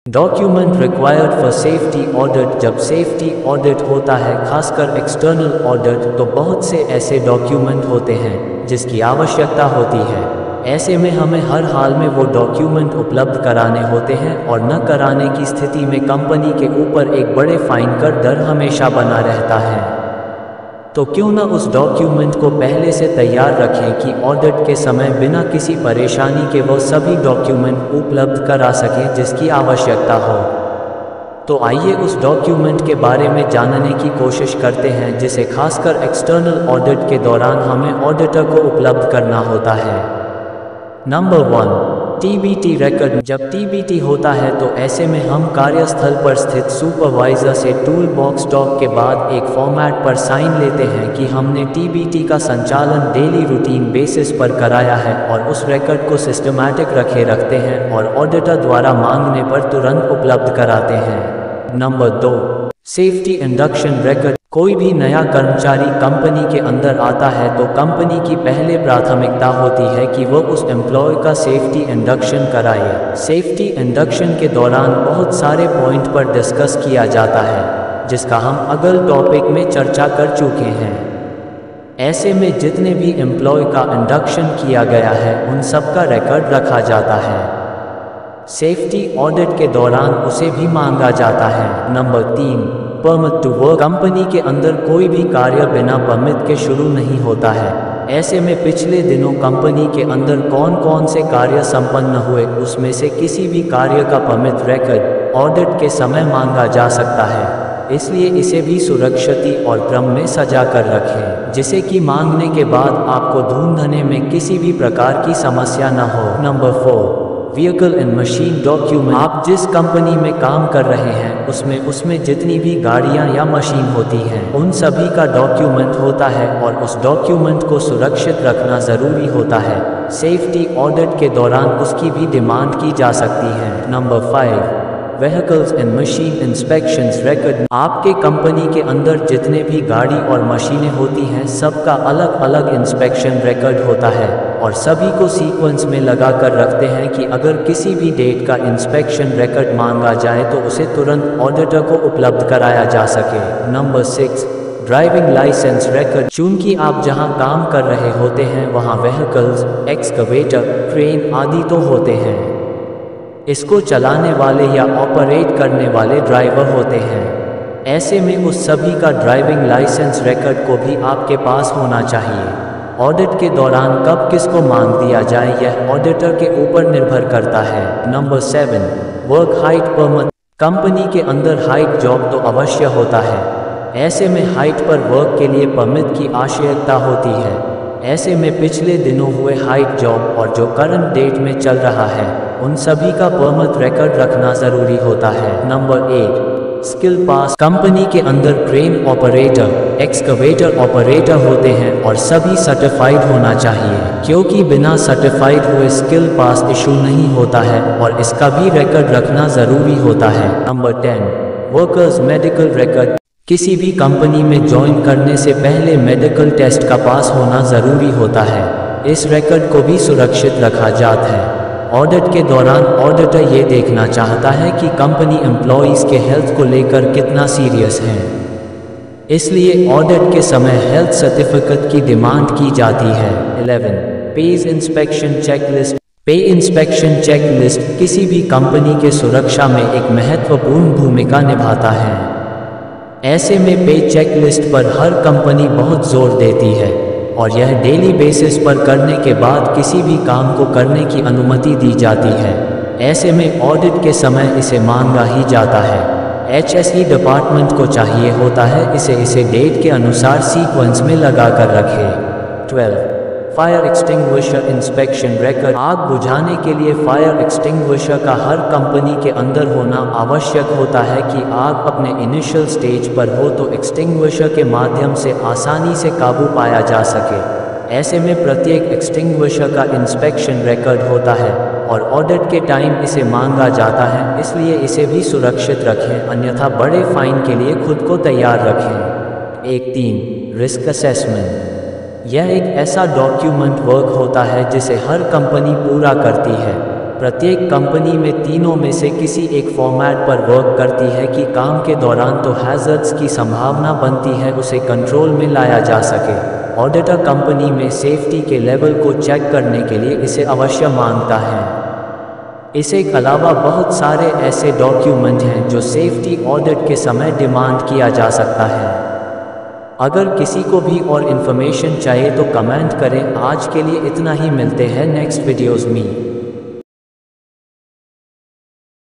Document required for safety audit. जब safety audit होता है, खासकर एक्सटर्नल ऑडिट, तो बहुत से ऐसे डॉक्यूमेंट होते हैं जिसकी आवश्यकता होती है। ऐसे में हमें हर हाल में वो डॉक्यूमेंट उपलब्ध कराने होते हैं और न कराने की स्थिति में कंपनी के ऊपर एक बड़े फाइन का डर हमेशा बना रहता है। तो क्यों न उस डॉक्यूमेंट को पहले से तैयार रखें कि ऑडिट के समय बिना किसी परेशानी के वो सभी डॉक्यूमेंट उपलब्ध करा सकें जिसकी आवश्यकता हो। तो आइए उस डॉक्यूमेंट के बारे में जानने की कोशिश करते हैं जिसे खासकर एक्सटर्नल ऑडिट के दौरान हमें ऑडिटर को उपलब्ध करना होता है। Number 1, TBT record. जब टीबीटी होता है तो ऐसे में हम कार्यस्थल पर स्थित सुपरवाइजर से टूल बॉक्स टॉक के बाद एक फॉर्मेट पर साइन लेते हैं कि हमने टीबीटी का संचालन डेली रूटीन बेसिस पर कराया है और उस रिकॉर्ड को सिस्टमैटिक रखते हैं और ऑडिटर द्वारा मांगने पर तुरंत उपलब्ध कराते हैं। Number 2, safety induction record. कोई भी नया कर्मचारी कंपनी के अंदर आता है तो कंपनी की पहले प्राथमिकता होती है कि वो उस एम्प्लॉय का सेफ्टी इंडक्शन कराए। सेफ्टी इंडक्शन के दौरान बहुत सारे पॉइंट पर डिस्कस किया जाता है जिसका हम अगल टॉपिक में चर्चा कर चुके हैं। ऐसे में जितने भी एम्प्लॉय का इंडक्शन किया गया है उन सब का रिकॉर्ड रखा जाता है। सेफ्टी ऑडिट के दौरान उसे भी मांगा जाता है। Number 3, permit to work. Company के अंदर कोई भी कार्य बिना परमिट के शुरू नहीं होता है। ऐसे में पिछले दिनों कंपनी के अंदर कौन कौन से कार्य संपन्न हुए उसमें से किसी भी कार्य का परमिट रिकॉर्ड ऑडिट के समय मांगा जा सकता है। इसलिए इसे भी सुरक्षित और क्रम में सजा कर रखें जिसे कि मांगने के बाद आपको ढूंढने में किसी भी प्रकार की समस्या न हो। Number 4, vehicle and machine document. आप जिस कंपनी में काम कर रहे हैं उसमें जितनी भी गाड़ियां या मशीन होती हैं उन सभी का डॉक्यूमेंट होता है और उस डॉक्यूमेंट को सुरक्षित रखना ज़रूरी होता है। सेफ्टी ऑडिट के दौरान उसकी भी डिमांड की जा सकती है। Number 5, vehicles and machine inspections record. आपके कंपनी के अंदर जितने भी गाड़ी और मशीनें होती हैं सबका अलग अलग इंस्पेक्शन रिकॉर्ड होता है और सभी को सीक्वेंस में लगा कर रखते हैं कि अगर किसी भी डेट का इंस्पेक्शन रिकॉर्ड मांगा जाए तो उसे तुरंत ऑडिटर को उपलब्ध कराया जा सके। Number 6, driving licence record. चूंकि आप जहां काम कर रहे होते हैं वहां व्हीकल्स, एक्सकवेटर, क्रेन आदि तो होते हैं। इसको चलाने वाले या ऑपरेट करने वाले ड्राइवर होते हैं। ऐसे में उस सभी का ड्राइविंग लाइसेंस रिकॉर्ड को भी आपके पास होना चाहिए। ऑडिट के दौरान कब किसको मांग दिया जाए यह ऑडिटर के ऊपर निर्भर करता है। Number 7, work height permit. Company के अंदर हाइट जॉब तो अवश्य होता है। ऐसे में हाइट पर वर्क के लिए परमिट की आवश्यकता होती है। ऐसे में पिछले दिनों हुए हाइट जॉब और जो करंट डेट में चल रहा है उन सभी का परमिट रिकॉर्ड रखना ज़रूरी होता है। नंबर 8, स्किल पास। कंपनी के अंदर क्रेन ऑपरेटर, एक्सकवेटर ऑपरेटर होते हैं और सभी सर्टिफाइड होना चाहिए क्योंकि बिना सर्टिफाइड हुए स्किल पास इशू नहीं होता है और इसका भी रिकॉर्ड रखना ज़रूरी होता है। Number 10, workers medical record. किसी भी कंपनी में ज्वाइन करने से पहले मेडिकल टेस्ट का पास होना ज़रूरी होता है। इस रिकॉर्ड को भी सुरक्षित रखा जाता है। ऑडिट के दौरान ऑडिटर ये देखना चाहता है कि कंपनी एम्प्लॉयज़ के हेल्थ को लेकर कितना सीरियस है। इसलिए ऑडिट के समय हेल्थ सर्टिफिकेट की डिमांड की जाती है। 11, पेज इंस्पेक्शन चेकलिस्ट। पे इंस्पेक्शन चेकलिस्ट किसी भी कंपनी के सुरक्षा में एक महत्वपूर्ण भूमिका निभाता है। ऐसे में पे चेकलिस्ट पर हर कंपनी बहुत जोर देती है और यह डेली बेसिस पर करने के बाद किसी भी काम को करने की अनुमति दी जाती है। ऐसे में ऑडिट के समय इसे मांगा ही जाता है। HSE डिपार्टमेंट को चाहिए होता है इसे डेट के अनुसार सीक्वेंस में लगा कर रखे। 12, फायर एक्सटिंग्विशर इंस्पेक्शन रिकॉर्ड। आग बुझाने के लिए फायर एक्सटिंग्विशर का हर कंपनी के अंदर होना आवश्यक होता है कि आग अपने इनिशियल स्टेज पर हो तो एक्सटिंग्विशर के माध्यम से आसानी से काबू पाया जा सके। ऐसे में प्रत्येक एक्सटिंग्विशर का इंस्पेक्शन रिकॉर्ड होता है और ऑडिट के टाइम इसे मांगा जाता है, इसलिए इसे भी सुरक्षित रखें अन्यथा बड़े फाइन के लिए खुद को तैयार रखें। 3, रिस्क असेसमेंट। यह एक ऐसा डॉक्यूमेंट वर्क होता है जिसे हर कंपनी पूरा करती है। प्रत्येक कंपनी में तीनों में से किसी एक फॉर्मेट पर वर्क करती है कि काम के दौरान तो हैज़र्ड्स की संभावना बनती है उसे कंट्रोल में लाया जा सके। ऑडिटर कंपनी में सेफ्टी के लेवल को चेक करने के लिए इसे अवश्य मांगता है। इसके अलावा बहुत सारे ऐसे डॉक्यूमेंट हैं जो सेफ्टी ऑडिट के समय डिमांड किया जा सकता है। अगर किसी को भी और इन्फॉर्मेशन चाहिए तो कमेंट करें। आज के लिए इतना ही, मिलते हैं नेक्स्ट वीडियोज़ में।